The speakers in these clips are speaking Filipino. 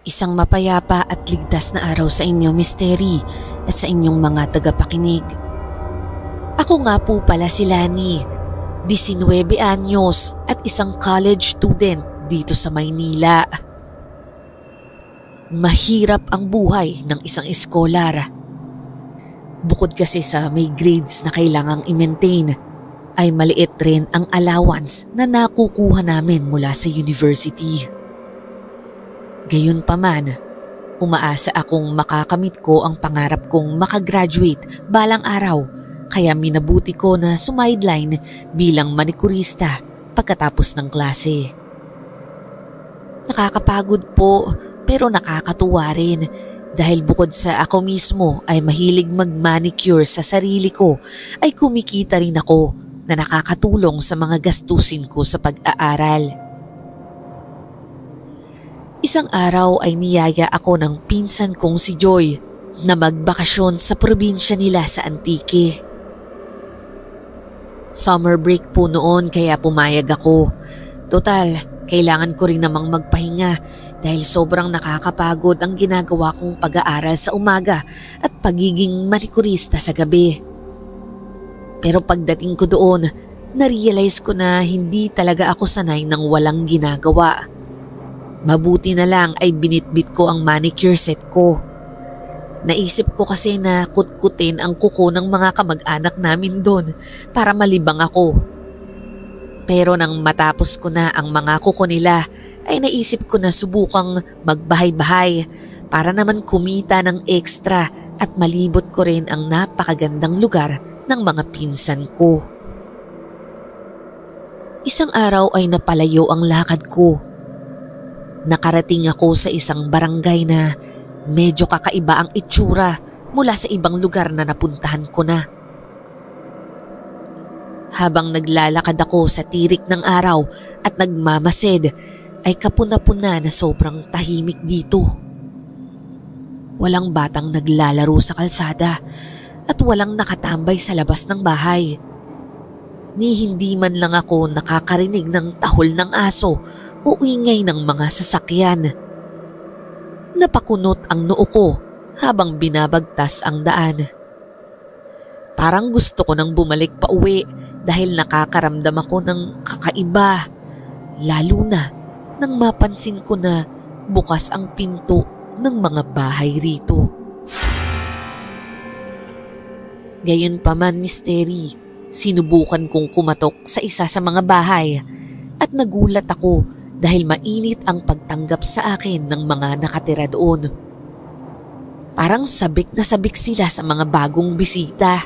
Isang mapayapa at ligtas na araw sa inyo, Miss Terry, at sa inyong mga tagapakinig. Ako nga po pala si Lani, 19 anyos at isang college student dito sa Maynila. Mahirap ang buhay ng isang eskolar. Bukod kasi sa may grades na kailangang i-maintain, ay maliit rin ang allowance na nakukuha namin mula sa university. Gayunpaman, umaasa akong makakamit ko ang pangarap kong makagraduate balang araw, kaya minabuti ko na sumideline bilang manikurista pagkatapos ng klase. Nakakapagod po pero nakakatuwa rin dahil bukod sa ako mismo ay mahilig mag-manicure sa sarili ko, ay kumikita rin ako na nakakatulong sa mga gastusin ko sa pag-aaral. Isang araw ay niyaya ako ng pinsan kong si Joy na magbakasyon sa probinsya nila sa Antique. Summer break po noon kaya pumayag ako. Total, kailangan ko rin namang magpahinga dahil sobrang nakakapagod ang ginagawa kong pag-aaral sa umaga at pagiging manikurista sa gabi. Pero pagdating ko doon, na-realize ko na hindi talaga ako sanay ng walang ginagawa. Mabuti na lang ay binitbit ko ang manicure set ko. Naisip ko kasi na kutkutin ang kuko ng mga kamag-anak namin doon para malibang ako. Pero nang matapos ko na ang mga kuko nila, ay naisip ko na subukang magbahay-bahay para naman kumita ng extra at malibot ko rin ang napakagandang lugar ng mga pinsan ko. Isang araw ay napalayo ang lakad ko. Nakarating ako sa isang barangay na medyo kakaiba ang itsura mula sa ibang lugar na napuntahan ko na. Habang naglalakad ako sa tirik ng araw at nagmamasid, ay kapuna-puna na sobrang tahimik dito. Walang batang naglalaro sa kalsada at walang nakatambay sa labas ng bahay. Ni hindi man lang ako nakakarinig ng tahol ng aso o ingay ng mga sasakyan. Napakunot ang noo ko habang binabagtas ang daan. Parang gusto ko nang bumalik pa uwi dahil nakakaramdam ako ng kakaiba. Lalo na nang mapansin ko na bukas ang pinto ng mga bahay rito. Gayunpaman, Miss Terry, sinubukan kong kumatok sa isa sa mga bahay at nagulat ako dahil mainit ang pagtanggap sa akin ng mga nakatira doon. Parang sabik na sabik sila sa mga bagong bisita.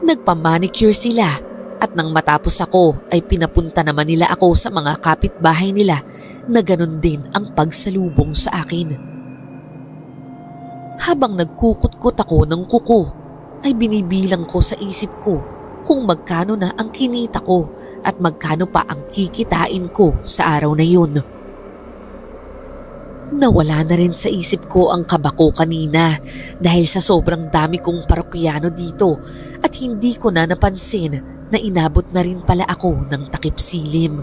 Nagpamanicure sila at nang matapos ako ay pinapunta naman nila ako sa mga kapitbahay nila na ganun din ang pagsalubong sa akin. Habang nagkukut-kut ako ng kuko, ay binibilang ko sa isip ko kung magkano na ang kinita ko at magkano pa ang kikitain ko sa araw na yun. Nawala na rin sa isip ko ang kaba ko kanina dahil sa sobrang dami kong parokyano dito at hindi ko na napansin na inabot na rin pala ako ng takip silim.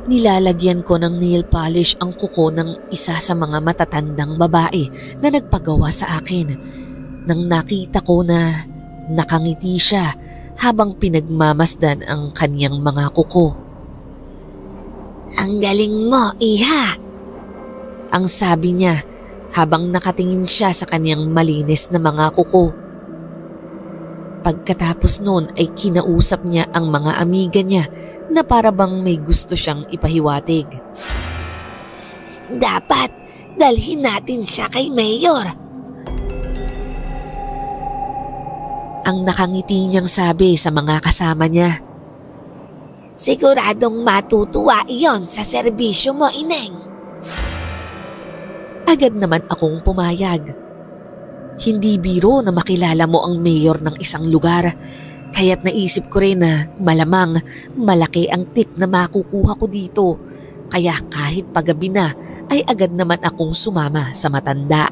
Nilalagyan ko ng nail polish ang kuko ng isa sa mga matatandang babae na nagpagawa sa akin nang nakita ko na nakangiti siya habang pinagmamasdan ang kanyang mga kuko. "Ang galing mo, iha!" ang sabi niya habang nakatingin siya sa kanyang malinis na mga kuko. Pagkatapos noon ay kinausap niya ang mga amiga niya na para bang may gusto siyang ipahiwatig. "Dapat dalhin natin siya kay Mayor." ang nakangiti niyang sabi sa mga kasama niya. "Siguradong matutuwa iyon sa serbisyo mo, Ineng." Agad naman akong pumayag. Hindi biro na makilala mo ang mayor ng isang lugar, kaya't naisip ko rin na malamang malaki ang tip na makukuha ko dito, kaya kahit paggabi na ay agad naman akong sumama sa matanda.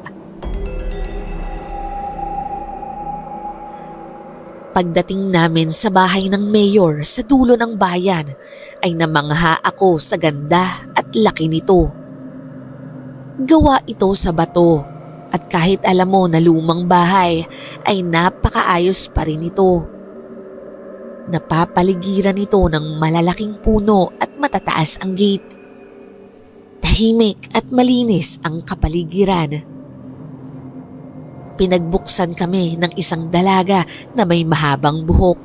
Pagdating namin sa bahay ng mayor sa dulo ng bayan ay namangha ako sa ganda at laki nito. Gawa ito sa bato at kahit alam mo na lumang bahay ay napakaayos pa rin ito. Napapaligiran ito ng malalaking puno at matataas ang gate. Tahimik at malinis ang kapaligiran. Pinagbuksan kami ng isang dalaga na may mahabang buhok.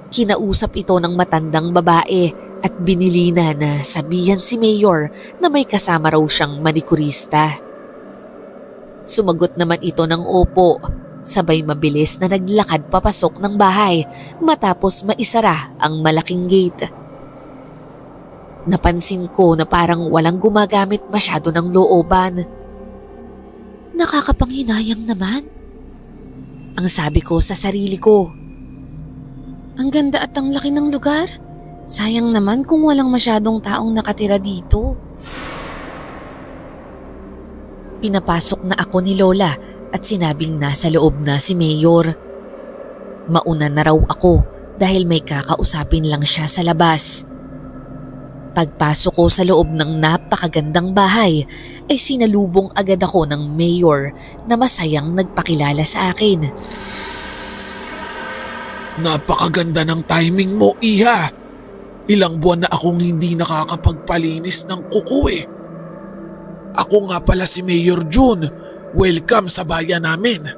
Kinausap ito ng matandang babae at binilina na sabihan si Mayor na may kasama raw siyang manikurista. Sumagot naman ito ng opo, sabay mabilis na naglakad papasok ng bahay matapos maisara ang malaking gate. Napansin ko na parang walang gumagamit masyado ng looban. Nakakapanghinayang naman, ang sabi ko sa sarili ko. Ang ganda at ang laki ng lugar. Sayang naman kung walang masyadong taong nakatira dito. Pinapasok na ako ni Lola at sinabing nasa loob na si Mayor. Mauna na raw ako dahil may kakausapin lang siya sa labas. Pagpasok ko sa loob ng napakagandang bahay ay sinalubong agad ako ng mayor na masayang nagpakilala sa akin. Napakaganda ng timing mo, Iha. Ilang buwan na akong hindi nakakapagpalinis ng kuko eh. Ako nga pala si Mayor June. Welcome sa bayan namin.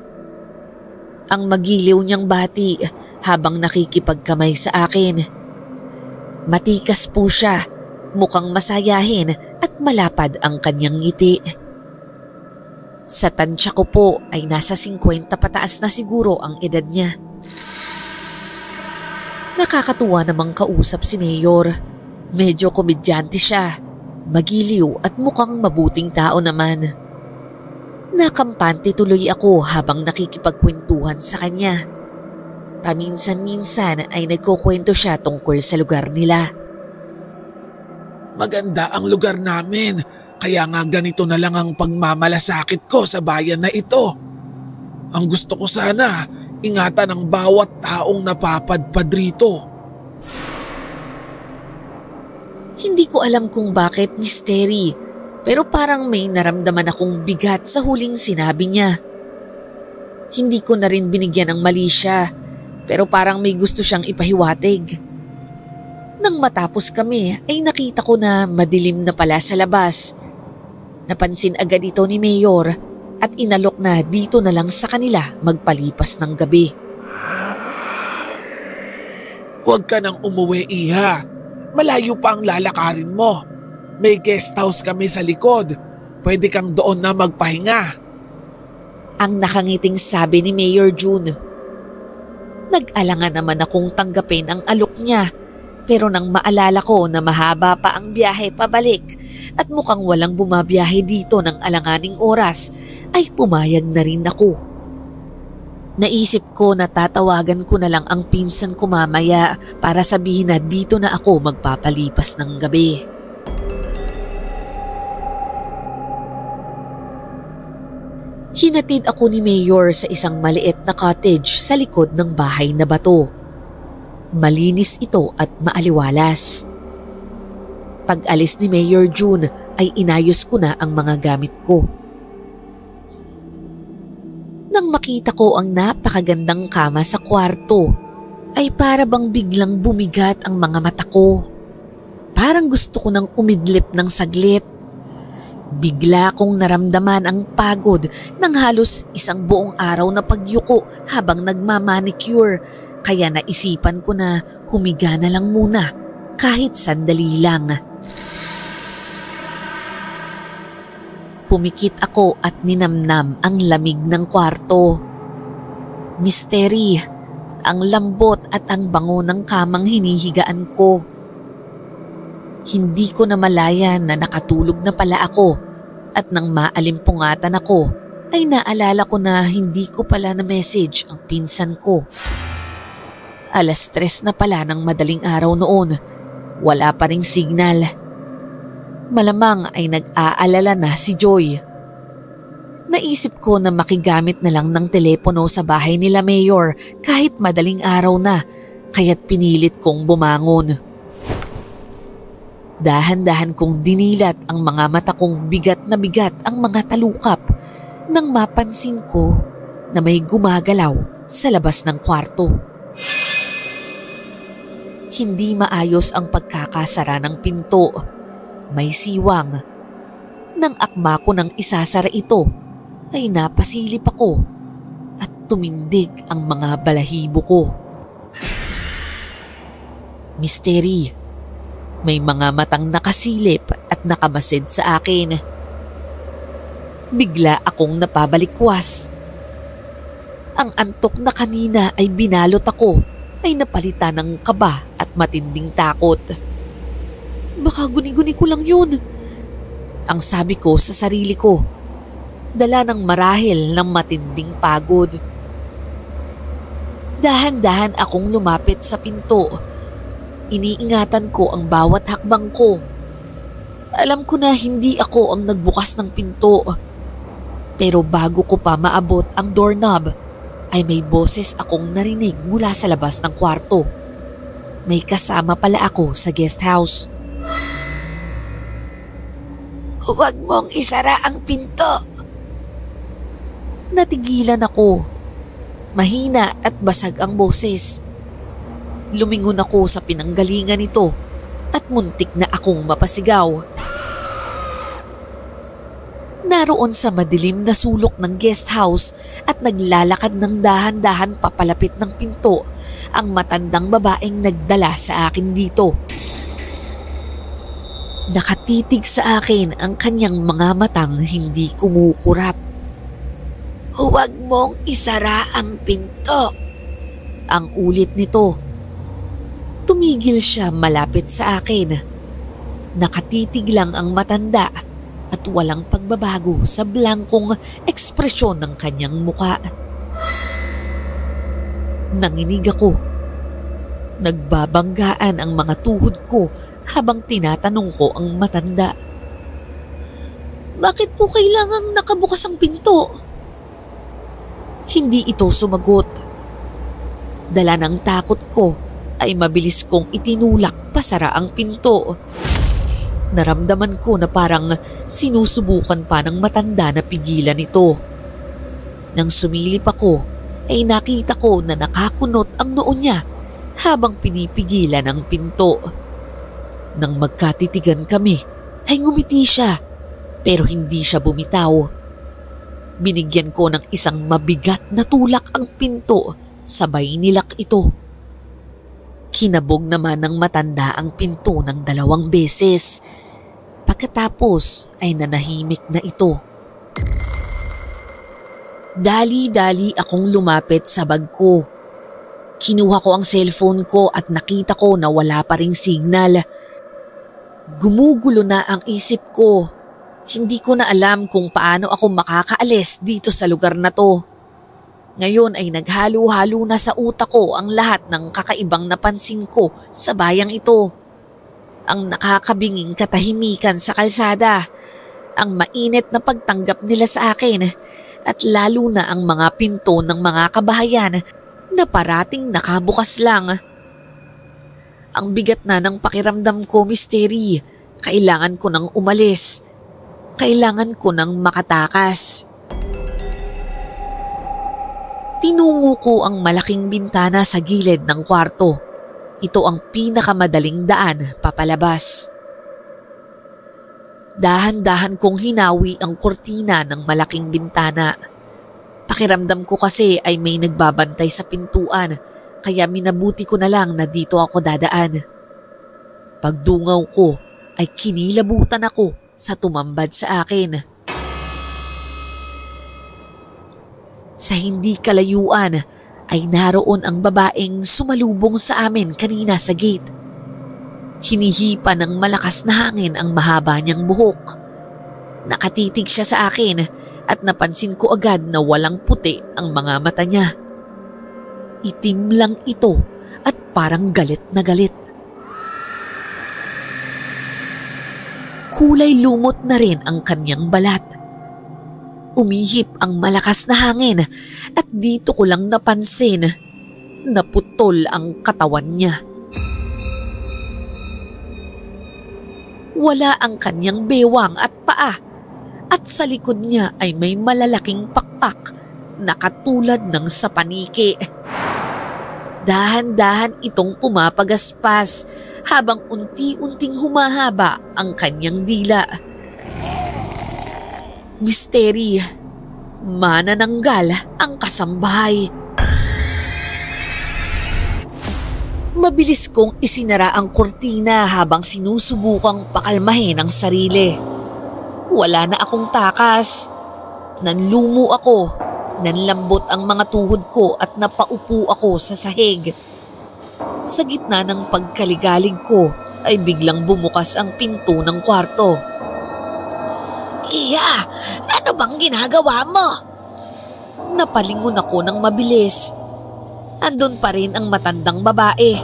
Ang magiliw niyang bati habang nakikipagkamay sa akin. Matikas po siya. Mukhang masayahin at malapad ang kanyang ngiti. Sa tansya ko po ay nasa 50 pataas na siguro ang edad niya. Nakakatuwa namang kausap si Mayor. Medyo komedyante siya, magiliw at mukhang mabuting tao naman. Nakampante tuloy ako habang nakikipagkwentuhan sa kanya. Paminsan-minsan ay nagkukwento siya tungkol sa lugar nila. Maganda ang lugar namin, kaya nga ganito na lang ang pagmamalasakit ko sa bayan na ito. Ang gusto ko sana, ingatan ang bawat taong napapadpad rito. Hindi ko alam kung bakit, Misteri, pero parang may naramdaman akong bigat sa huling sinabi niya. Hindi ko na rin binigyan ng mali siya, pero parang may gusto siyang ipahiwatig. Nang matapos kami ay nakita ko na madilim na pala sa labas. Napansin agad ito ni Mayor at inalok na dito na lang sa kanila magpalipas ng gabi. Huwag ka nang umuwi, Iha. Malayo pa ang lalakarin mo. May guest house kami sa likod. Pwede kang doon na magpahinga. Ang nakangiting sabi ni Mayor June. Nag-alangan naman akong tanggapin ang alok niya. Pero nang maalala ko na mahaba pa ang biyahe pabalik at mukhang walang bumabiyahe dito ng alanganing oras, ay pumayag na rin ako. Naisip ko na tatawagan ko na lang ang pinsan ko mamaya para sabihin na dito na ako magpapalipas ng gabi. Hinatid ako ni Mayor sa isang maliit na cottage sa likod ng bahay na bato. Malinis ito at maaliwalas. Pag-alis ni Mayor June ay inayos ko na ang mga gamit ko. Nang makita ko ang napakagandang kama sa kwarto, ay para bang biglang bumigat ang mga mata ko. Parang gusto ko nang umidlip ng saglit. Bigla kong naramdaman ang pagod ng halos isang buong araw na pagyuko habang nagmamanicure. Kaya naisipan ko na humiga na lang muna kahit sandali lang. Pumikit ako at ninamnam ang lamig ng kwarto. Misteri, ang lambot at ang bango ng kamang hinihigaan ko. Hindi ko na malayan na nakatulog na pala ako at nang maalimpungatan ako ay naalala ko na hindi ko pala na message ang pinsan ko. 3:00 na pala ng madaling araw noon. Wala pa ring signal. Malamang ay nag-aalala na si Joy. Naisip ko na makigamit na lang ng telepono sa bahay nila Mayor kahit madaling araw na, kaya't pinilit kong bumangon. Dahan-dahan kong dinilat ang mga mata kong bigat na bigat ang mga talukap nang mapansin ko na may gumagalaw sa labas ng kwarto. Hindi maayos ang pagkakasara ng pinto. May siwang. Nang akma ko nang isasara ito, ay napasilip ako at tumindig ang mga balahibo ko. Misteri. May mga matang nakasilip at nakamasid sa akin. Bigla akong napabalikwas. Ang antok na kanina ay binalot ako ay napalitan ng kaba at matinding takot. Baka guni-guni ko lang yun, ang sabi ko sa sarili ko. Dala ng marahil ng matinding pagod. Dahan-dahan akong lumapit sa pinto. Iniingatan ko ang bawat hakbang ko. Alam ko na hindi ako ang nagbukas ng pinto. Pero bago ko pa maabot ang doorknob, ay may boses akong narinig mula sa labas ng kwarto. May kasama pala ako sa guest house. Huwag mong isara ang pinto. Natigilan ako. Mahina at basag ang boses. Lumingon ako sa pinanggalingan nito at muntik na akong mapasigaw. Naroon sa madilim na sulok ng guest house at naglalakad ng dahan-dahan papalapit ng pinto ang matandang babaeng nagdala sa akin dito. Nakatitig sa akin ang kanyang mga matang hindi kumukurap. Huwag mong isara ang pinto. Ang ulit nito. Tumigil siya malapit sa akin. Nakatitig lang ang matanda at walang pagbabago sa blangkong ekspresyon ng kanyang muka. Nanginig ako. Nagbabanggaan ang mga tuhod ko habang tinatanong ko ang matanda. Bakit po kailangang nakabukas ang pinto? Hindi ito sumagot. Dala ng takot ko ay mabilis kong itinulak pasara ang pinto. Naramdaman ko na parang sinusubukan pa ng matanda na pigilan ito. Nang sumilip ako ay nakita ko na nakakunot ang noo niya habang pinipigilan ang pinto. Nang magkatitigan kami ay ngumiti siya pero hindi siya bumitaw. Binigyan ko ng isang mabigat na tulak ang pinto, sabay nilak ito. Kinabog naman ng matanda ang pinto ng 2 beses. Pagkatapos ay nanahimik na ito. Dali-dali akong lumapit sa bag ko. Kinuha ko ang cellphone ko at nakita ko na wala pa ring signal. Gumugulo na ang isip ko. Hindi ko na alam kung paano ako makakaalis dito sa lugar na to. Ngayon ay naghalo-halo na sa utak ko ang lahat ng kakaibang napansin ko sa bayang ito. Ang nakakabinging katahimikan sa kalsada, ang mainit na pagtanggap nila sa akin, at lalo na ang mga pinto ng mga kabahayan na parating nakabukas lang. Ang bigat na ng pakiramdam ko, Misteri. Kailangan ko nang umalis. Kailangan ko nang makatakas. Tinungo ko ang malaking bintana sa gilid ng kwarto. Ito ang pinakamadaling daan papalabas. Dahan-dahan kong hinawi ang kurtina ng malaking bintana. Pakiramdam ko kasi ay may nagbabantay sa pintuan, kaya minabuti ko na lang na dito ako dadaan. Pagdungaw ko ay kinilabutan ako sa tumambad sa akin. Sa hindi kalayuan ay naroon ang babaeng sumalubong sa amin kanina sa gate. Hinihipa ng malakas na hangin ang mahaba niyang buhok. Nakatitig siya sa akin at napansin ko agad na walang puti ang mga mata niya. Itim lang ito at parang galit na galit. Kulay lumot na rin ang kanyang balat. umihip ang malakas na hangin at dito ko lang napansin na putol ang katawan niya. Wala ang kanyang bewang at paa at sa likod niya ay may malalaking pakpak na katulad ng sa paniki. Dahan-dahan itong pumapagaspas habang unti-unting humahaba ang kanyang dila. Misteri, manananggal ang kasambahay. Mabilis kong isinara ang kurtina habang sinusubukang pakalmahin ang sarili. Wala na akong takas. Nanlumo ako, nanlambot ang mga tuhod ko at napaupo ako sa sahig. Sa gitna ng pagkaligalig ko ay biglang bumukas ang pinto ng kwarto. "Iya, ano bang ginagawa mo?" Napalingon ako ng mabilis. Andun pa rin ang matandang babae.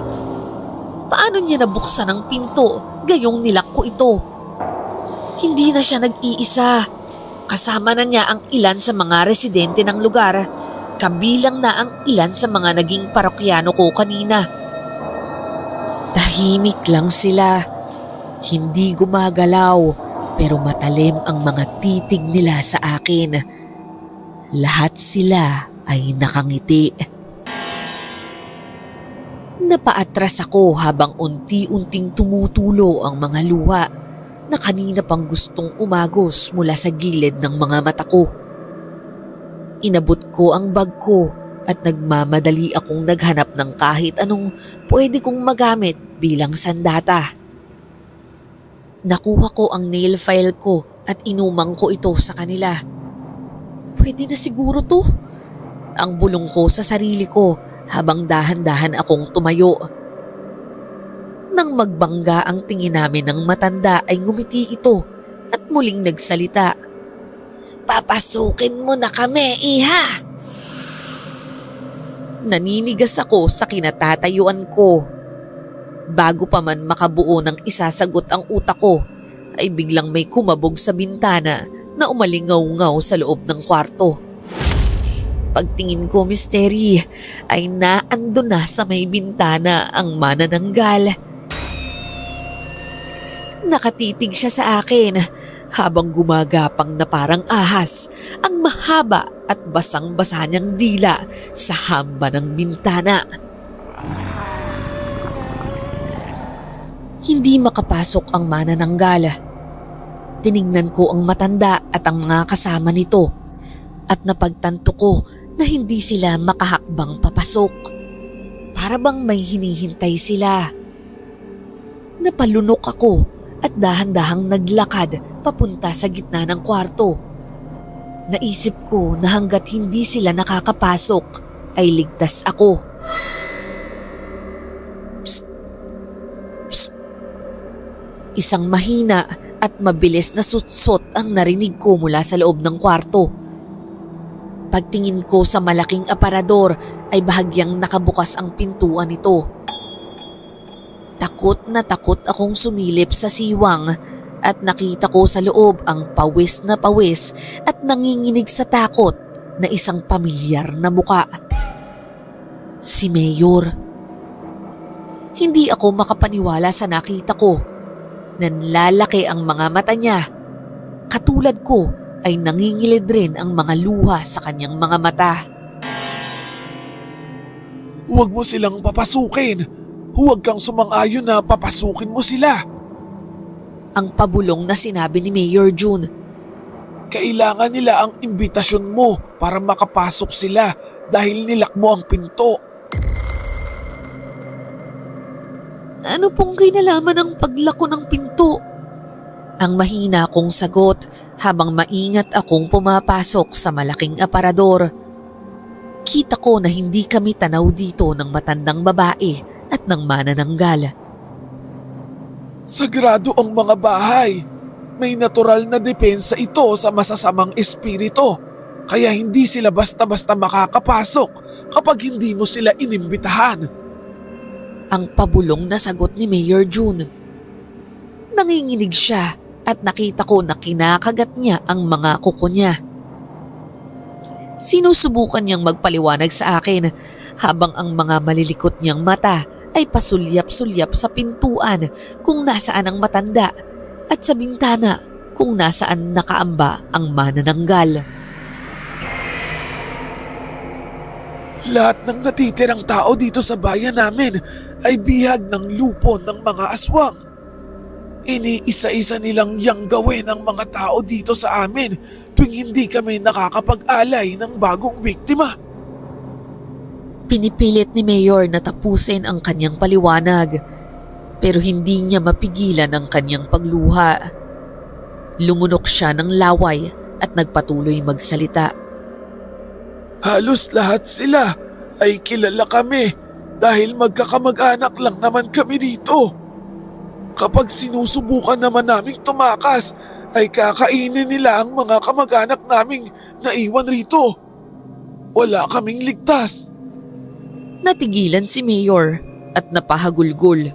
Paano niya nabuksan ang pinto gayong nilak ko ito? Hindi na siya nag-iisa. Kasama na niya ang ilan sa mga residente ng lugar, kabilang na ang ilan sa mga naging parokyano ko kanina. Tahimik lang sila. Hindi gumagalaw pero matalim ang mga titig nila sa akin. Lahat sila ay nakangiti. Napaatras ako habang unti-unting tumutulo ang mga luha na kanina pang gustong umagos mula sa gilid ng mga mata ko. Inabot ko ang bag ko at nagmamadali akong naghanap ng kahit anong pwede kong magamit bilang sandata. Nakuha ko ang nail file ko at inumang ko ito sa kanila. Pwede na siguro to? Ang bulong ko sa sarili ko habang dahan-dahan akong tumayo. Nang magbangga ang tingin namin ng matanda ay ngumiti ito at muling nagsalita. "Papasukin mo na kami, iha!" Naninigas ako sa kinatatayuan ko. Bago pa man makabuo ng isasagot ang utak ko, ay biglang may kumabog sa bintana na umalingaw-ngaw sa loob ng kwarto. Pagtingin ko, Misteri, ay naando na sa may bintana ang manananggal. Nakatitig siya sa akin habang gumagapang na parang ahas ang mahaba at basang-basa niyang dila sa hamba ng bintana. Hindi makapasok ang manananggal. Tinignan ko ang matanda at ang mga kasama nito at napagtanto ko na hindi sila makahakbang papasok. Para bang may hinihintay sila. Napalunok ako at dahan-dahang naglakad papunta sa gitna ng kwarto. Naisip ko na hanggat hindi sila nakakapasok ay ligtas ako. Psst! Psst! Isang mahina at mabilis na sutsot ang narinig ko mula sa loob ng kwarto. Pagtingin ko sa malaking aparador ay bahagyang nakabukas ang pintuan nito. Takot na takot akong sumilip sa siwang at nakita ko sa loob ang pawis na pawis at nanginginig sa takot na isang pamilyar na muka. Si Mayor. Hindi ako makapaniwala sa nakita ko. Nanlalaki ang mga mata niya. Katulad ko ay nangingilid rin ang mga luha sa kanyang mga mata. "Huwag mo silang papasukin. Huwag kang sumang-ayon na papasukin mo sila." Ang pabulong na sinabi ni Mayor June. "Kailangan nila ang imbitasyon mo para makapasok sila dahil nilak mo ang pinto." "Ano pong kinalaman ng paglako ng pinto?" Ang mahina kong sagot habang maingat akong pumapasok sa malaking aparador. Kita ko na hindi kami tanaw dito ng matandang babae at ng manananggal. "Sagrado ang mga bahay. May natural na depensa ito sa masasamang espiritu. Kaya hindi sila basta-basta makakapasok kapag hindi mo sila inimbitahan." Ang pabulong na sagot ni Mayor June. Nanginginig siya at nakita ko na kinakagat niya ang mga kuko niya. Sinusubukan niyang magpaliwanag sa akin habang ang mga malilikot niyang mata ay pasulyap-sulyap sa pintuan kung nasaan ang matanda at sa bintana kung nasaan nakaamba ang manananggal. Lahat ng natitirang tao dito sa bayan namin ay bihag ng lupon ng mga aswang. Iniisa-isa nilang yang gawin ang mga tao dito sa amin tuwing hindi kami nakakapag-alay ng bagong biktima. Pinipilit ni Mayor na tapusin ang kanyang paliwanag pero hindi niya mapigilan ang kanyang pagluha. Lumunok siya ng laway at nagpatuloy magsalita. Halos lahat sila ay kilala kami dahil magkakamag-anak lang naman kami dito. Kapag sinusubukan naman naming tumakas ay kakainin nila ang mga kamag-anak naming naiwan rito. Wala kaming ligtas. Natigilan si Mayor at napahagulgol.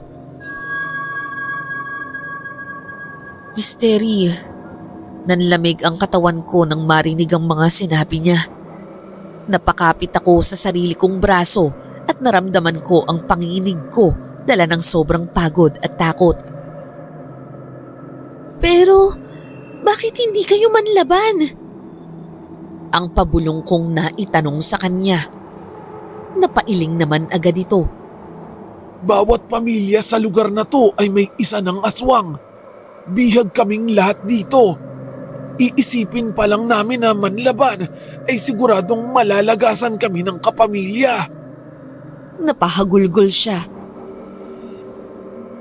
Misteri, nanlamig ang katawan ko nang marinig ang mga sinabi niya. Napakapit ako sa sarili kong braso at naramdaman ko ang panginginig ko dala ng sobrang pagod at takot. Pero, bakit hindi kayo manlaban? Ang pabulong kong naitanong sa kanya. Napailing naman agad ito. Bawat pamilya sa lugar na to ay may isa ng aswang. Bihag kaming lahat dito. Iisipin pa lang namin na manlaban ay siguradong malalagasan kami ng kapamilya. Napahagulgol siya.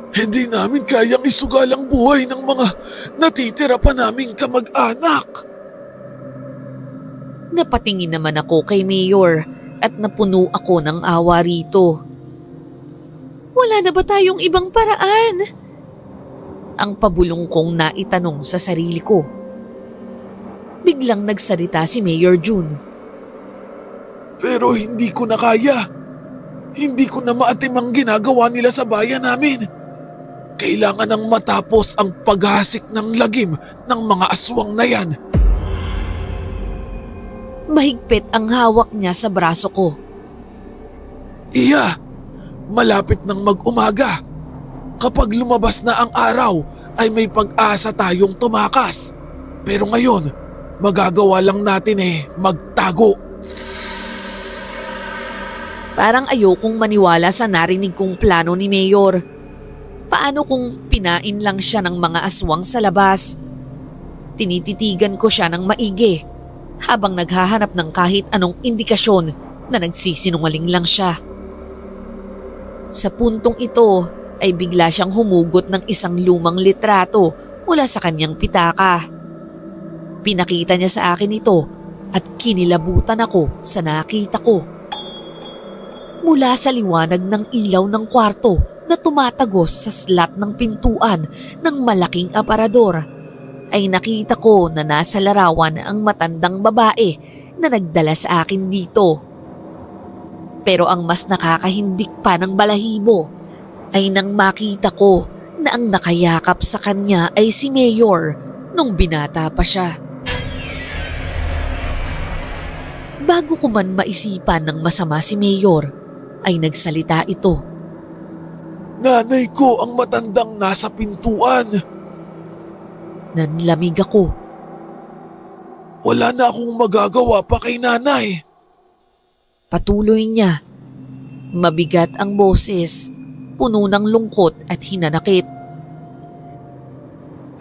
Hindi namin kayang isugal ang buhay ng mga natitira pa naming kamag-anak. Napatingin naman ako kay Mayor at napuno ako ng awa rito. Wala na ba tayong ibang paraan? Ang pabulong kong naitanong sa sarili ko. Biglang nagsalita si Mayor June. Pero hindi ko na kaya. Hindi ko na maatim ang ginagawa nila sa bayan namin. Kailangan nang matapos ang paghasik ng lagim ng mga aswang na yan. Mahigpit ang hawak niya sa braso ko. Iya, malapit nang mag-umaga. Kapag lumabas na ang araw ay may pag-asa tayong tumakas. Pero ngayon, magagawa lang natin magtago. Parang ayokong maniwala sa narinig kong plano ni Mayor. Paano kung pinain lang siya ng mga aswang sa labas? Tinititigan ko siya ng maigi habang naghahanap ng kahit anong indikasyon na nagsisinungaling lang siya. Sa puntong ito ay bigla siyang humugot ng isang lumang litrato mula sa kanyang pitaka. Pinakita niya sa akin ito at kinilabutan ako sa nakita ko. Mula sa liwanag ng ilaw ng kwarto na tumatagos sa slat ng pintuan ng malaking aparador, ay nakita ko na nasa larawan ang matandang babae na nagdala sa akin dito. Pero ang mas nakakahindik pa ng balahibo ay nang makita ko na ang nakayakap sa kanya ay si Mayor nung binata pa siya. Bago ko man maisipan ng masama si Mayor, ay nagsalita ito. Nanay ko ang matandang nasa pintuan. Nanlamig ako. Wala na akong magagawa pa kay nanay. Patuloy niya. Mabigat ang boses, puno ng lungkot at hinanakit.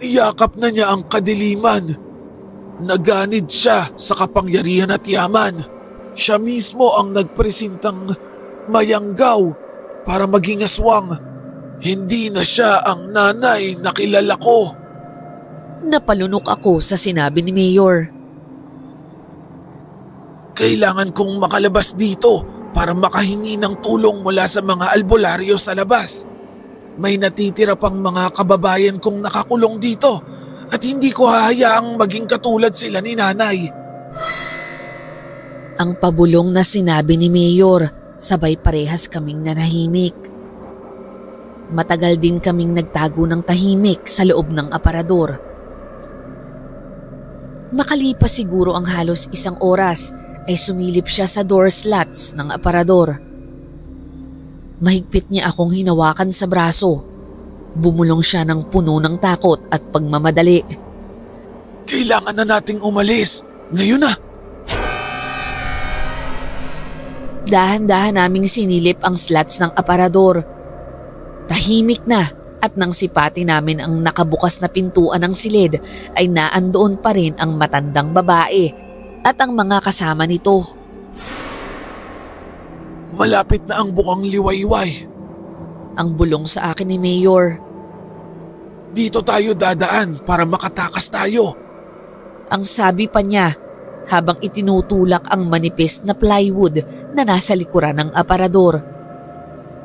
Iyakap na niya ang kadiliman. Naganid siya sa kapangyarihan at yaman. Siya mismo ang nagpresintang mayanggaw para maging aswang. Hindi na siya ang nanay na kilala ko. Napalunok ako sa sinabi ni Mayor. Kailangan kong makalabas dito para makahingi ng tulong mula sa mga albularyo sa labas. May natitira pang mga kababayan kong nakakulong dito at hindi ko hahayaang maging katulad sila ni nanay. Ang pabulong na sinabi ni Mayor, sabay parehas kaming nanahimik. Matagal din kaming nagtago ng tahimik sa loob ng aparador. Makalipas siguro ang halos 1 oras ay sumilip siya sa door slots ng aparador. Mahigpit niya akong hinawakan sa braso. Bumulong siya ng puno ng takot at pagmamadali. Kailangan na nating umalis. Ngayon na. Dahan-dahan naming sinilip ang slots ng aparador. Tahimik na at nang sipati namin ang nakabukas na pintuan ng silid ay naandoon pa rin ang matandang babae at ang mga kasama nito. Malapit na ang bukang liwayway. Ang bulong sa akin ni Mayor. Dito tayo dadaan para makatakas tayo. Ang sabi pa niya habang itinutulak ang manipis na plywood na nasa likuran ng aparador.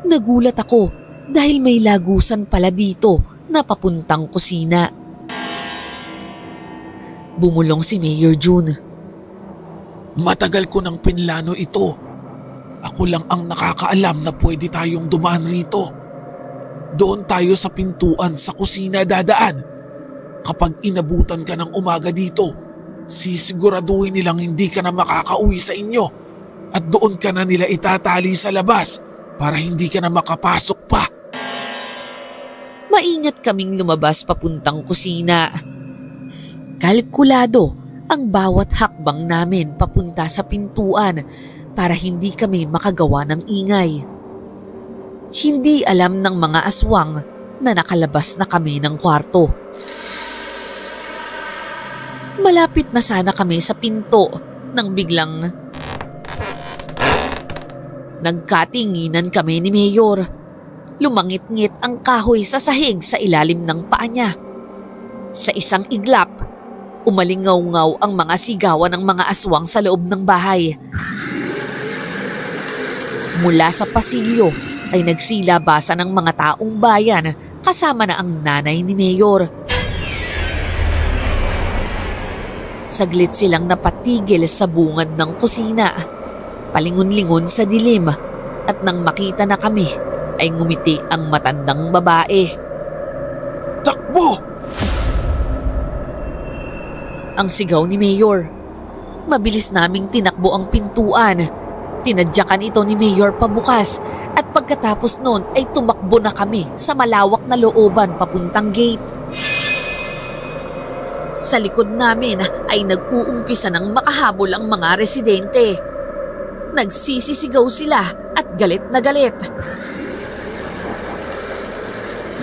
Nagulat ako dahil may lagusan pala dito na papuntang kusina. Bumulong si Mayor June. Matagal ko nang pinlano ito. Ako lang ang nakakaalam na pwede tayong dumaan rito. Doon tayo sa pintuan sa kusina dadaan. Kapag inabutan ka ng umaga dito, sisiguraduhin nilang hindi ka na makakauwi sa inyo at doon ka na nila itatali sa labas para hindi ka na makapasok pa. Maingat kaming lumabas papuntang kusina. Kalkulado ang bawat hakbang namin papunta sa pintuan para hindi kami makagawa ng ingay. Hindi alam ng mga aswang na nakalabas na kami ng kwarto. Malapit na sana kami sa pinto nang biglang nagkatinginan kami ni Mayor. Lumangit-ngit ang kahoy sa sahig sa ilalim ng paa niya. Sa isang iglap, umalingaw-ngaw ang mga sigawan ng mga aswang sa loob ng bahay. Mula sa pasilyo ay nagsilabasan ng mga taong bayan kasama na ang nanay ni Mayor. Saglit silang napatigil sa bungad ng kusina, palingon-lingon sa dilim at nang makita na kami ay ngumiti ang matandang babae. Takbo! Ang sigaw ni Mayor. Mabilis naming tinakbo ang pintuan. Tinadyakan ito ni Mayor pabukas at pagkatapos noon ay tumakbo na kami sa malawak na looban papuntang gate. Sa likod namin ay nag-uumpisa ng makahabol ang mga residente. Nagsisisigaw sila at galit na galit.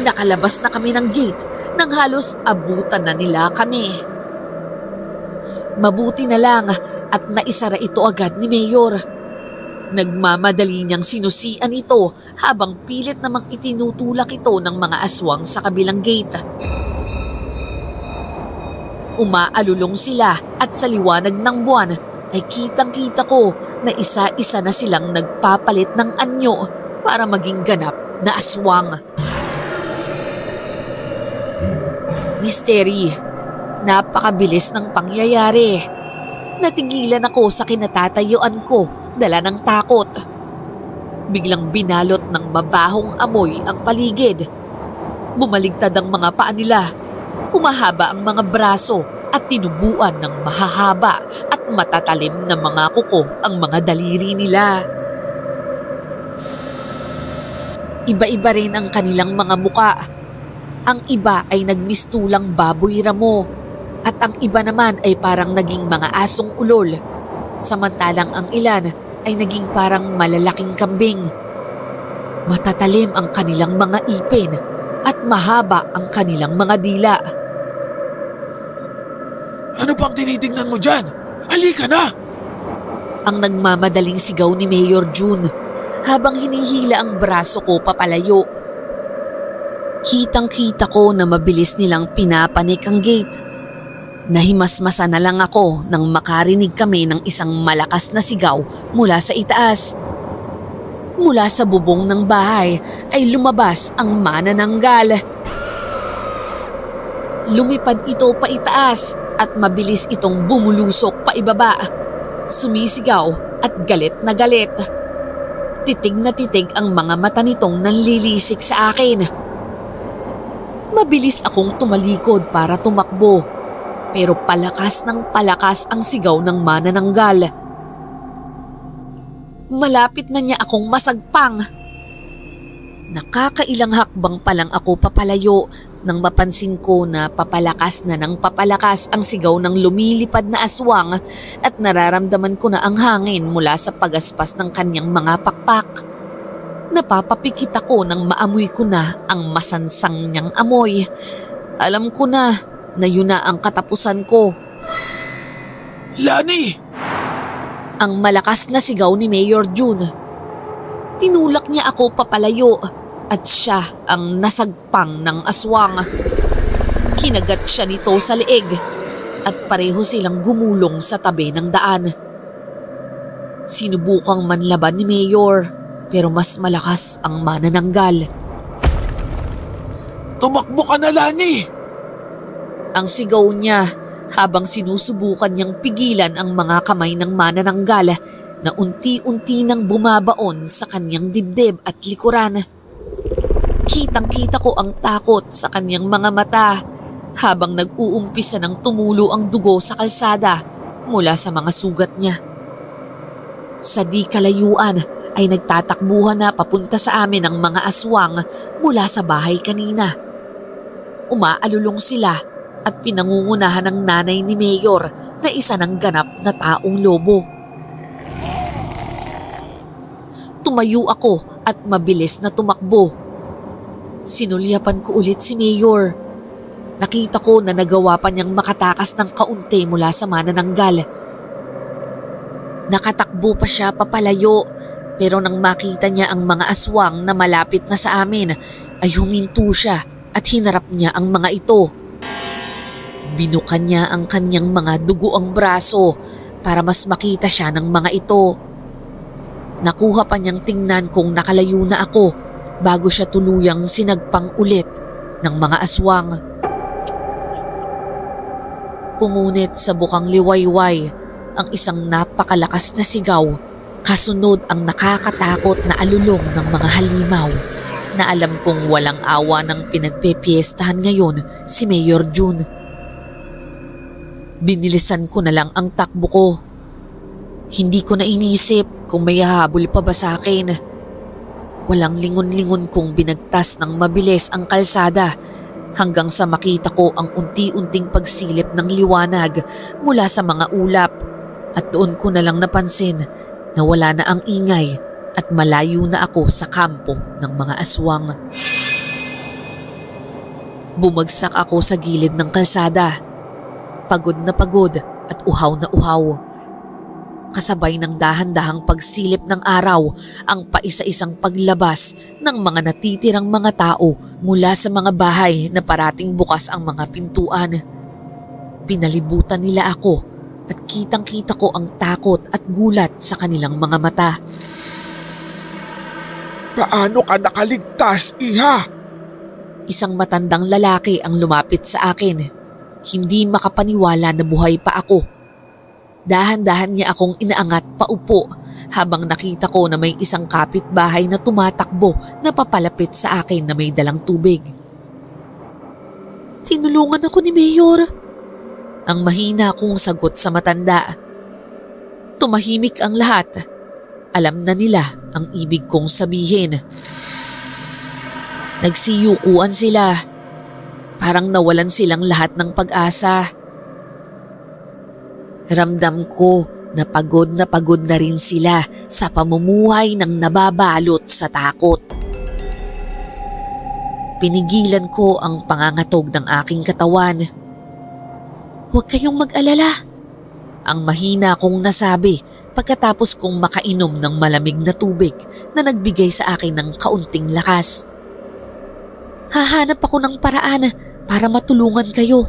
Nakalabas na kami ng gate nang halos abutan na nila kami. Mabuti na lang at naisara ito agad ni Mayor. Nagmamadali niyang sinusian ito habang pilit namang itinutulak ito ng mga aswang sa kabilang gate. Umaalulong sila at sa liwanag ng buwan ay kitang-kita ko na isa-isa na silang nagpapalit ng anyo para maging ganap na aswang. Mystery, napakabilis ng pangyayari. Natigilan ako sa kinatatayuan ko, dala ng takot. Biglang binalot ng mabahong amoy ang paligid. Bumaligtad ang mga paa nila. Humahaba ang mga braso at tinubuan ng mahahaba at matatalim na mga kuko ang mga daliri nila. Iba-iba rin ang kanilang mga muka. Ang iba ay nagmistulang baboy ramo at ang iba naman ay parang naging mga asong ulol. Samantalang ang ilan ay naging parang malalaking kambing. Matatalim ang kanilang mga ipin at mahaba ang kanilang mga dila. Ano pang tinitingnan mo dyan? Halika na! Ang nagmamadaling sigaw ni Mayor June habang hinihila ang braso ko papalayo. Kitang-kita ko na mabilis nilang pinapanik ang gate. Nahimasmasa na lang ako nang makarinig kami ng isang malakas na sigaw mula sa itaas. Mula sa bubong ng bahay ay lumabas ang manananggal. Lumipad ito pa itaas at mabilis itong bumulusok pa ibaba. Sumisigaw at galit na galit. Titig na titig ang mga mata nitong nanlilisik sa akin. Mabilis akong tumalikod para tumakbo. Pero palakas ng palakas ang sigaw ng manananggal. Malapit na niya akong masagpang. Nakakailang hakbang pa lang ako papalayo nang mapansin ko na papalakas na ng papalakas ang sigaw ng lumilipad na aswang at nararamdaman ko na ang hangin mula sa pagaspas ng kanyang mga pakpak. Napapapikit ako nang maamoy ko na ang masansang niyang amoy. Alam ko na yun na ang katapusan ko. Lani! Ang malakas na sigaw ni Mayor June. Tinulak niya ako papalayo at siya ang nasagpang ng aswang. Kinagat siya nito sa leeg at pareho silang gumulong sa tabi ng daan. Sinubukang manlaban ni Mayor pero mas malakas ang manananggal. Tumakbo ka na, Lani! Ang sigaw niya habang sinusubukan niyang pigilan ang mga kamay ng manananggal na unti-unti nang bumabaon sa kanyang dibdib at likuran. Kitang-kita ko ang takot sa kanyang mga mata habang nag-uumpisa ng tumulo ang dugo sa kalsada mula sa mga sugat niya. Sa di kalayuan ay nagtatakbuhan na papunta sa amin ang mga aswang mula sa bahay kanina. Umaalulong sila at pinangungunahan ng nanay ni Mayor na isa ng ganap na taong lobo. Tumayo ako at mabilis na tumakbo. Sinulyapan ko ulit si Mayor. Nakita ko na nagawa pa niyang makatakas ng kaunti mula sa manananggal. Nakatakbo pa siya papalayo pero nang makita niya ang mga aswang na malapit na sa amin ay huminto siya at hinarap niya ang mga ito. Binukan niya ang kanyang mga dugoang braso para mas makita siya ng mga ito. Nakuha pa niyang tingnan kung nakalayo na ako bago siya tuluyang sinagpang ulit ng mga aswang. Pumunit sa bukang liwayway ang isang napakalakas na sigaw, kasunod ang nakakatakot na alulong ng mga halimaw na alam kong walang awa ng pinagpepiestahan ngayon si Mayor June. Binilisan ko na lang ang takbo ko. Hindi ko na inisip kung may hahabol pa ba sa akin. Walang lingon-lingon kong binagtas ng mabilis ang kalsada hanggang sa makita ko ang unti-unting pagsilip ng liwanag mula sa mga ulap at doon ko na lang napansin na wala na ang ingay at malayo na ako sa kampo ng mga aswang. Bumagsak ako sa gilid ng kalsada. Pagod na pagod at uhaw na uhaw. Kasabay ng dahan-dahang pagsilip ng araw ang paisa-isang paglabas ng mga natitirang mga tao mula sa mga bahay na parating bukas ang mga pintuan. Pinalibutan nila ako at kitang-kita ko ang takot at gulat sa kanilang mga mata. Paano ka nakaligtas, Iha? Isang matandang lalaki ang lumapit sa akin. Hindi makapaniwala na buhay pa ako. Dahan-dahan niya akong inaangat paupo habang nakita ko na may isang kapitbahay na tumatakbo na papalapit sa akin na may dalang tubig. Tinulungan ako ni Mayor. Ang mahina kong sagot sa matanda. Tumahimik ang lahat. Alam na nila ang ibig kong sabihin. Nagsiyukuan sila. Parang nawalan silang lahat ng pag-asa. Ramdam ko na pagod na rin sila sa pamumuhay ng nababalot sa takot. Pinigilan ko ang pangangatog ng aking katawan. Huwag kayong mag-alala. Ang mahina kong nasabi pagkatapos kong makainom ng malamig na tubig na nagbigay sa akin ng kaunting lakas. Hahanap ako ng paraan para matulungan kayo.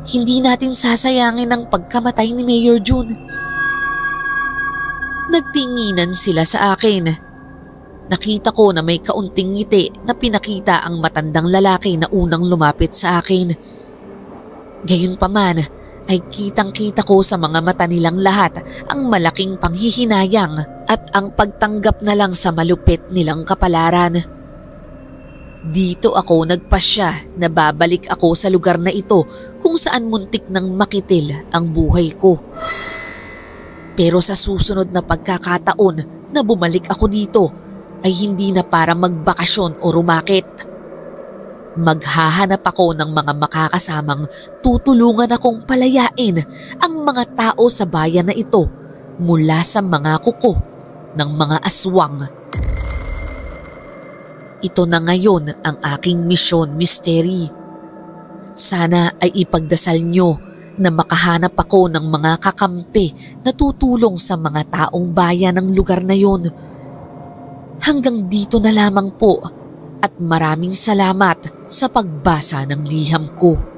Hindi natin sasayangin ang pagkamatay ni Mayor June. Nagtinginan sila sa akin. Nakita ko na may kaunting ngiti na pinakita ang matandang lalaki na unang lumapit sa akin. Gayunpaman ay kitang-kita ko sa mga mata nilang lahat ang malaking panghihinayang at ang pagtanggap na lang sa malupit nilang kapalaran. Dito ako nagpasya na babalik ako sa lugar na ito kung saan muntik nang makitil ang buhay ko. Pero sa susunod na pagkakataon na bumalik ako dito ay hindi na para magbakasyon o rumakit. Maghahanap ako ng mga makakasamang tutulungan akong palayain ang mga tao sa bayan na ito mula sa mga kuko ng mga aswang. Ito na ngayon ang aking misyon, Mysteri. Sana ay ipagdasal nyo na makahanap ako ng mga kakampi na tutulong sa mga taong bayan ng lugar na yon. Hanggang dito na lamang po at maraming salamat sa pagbasa ng liham ko.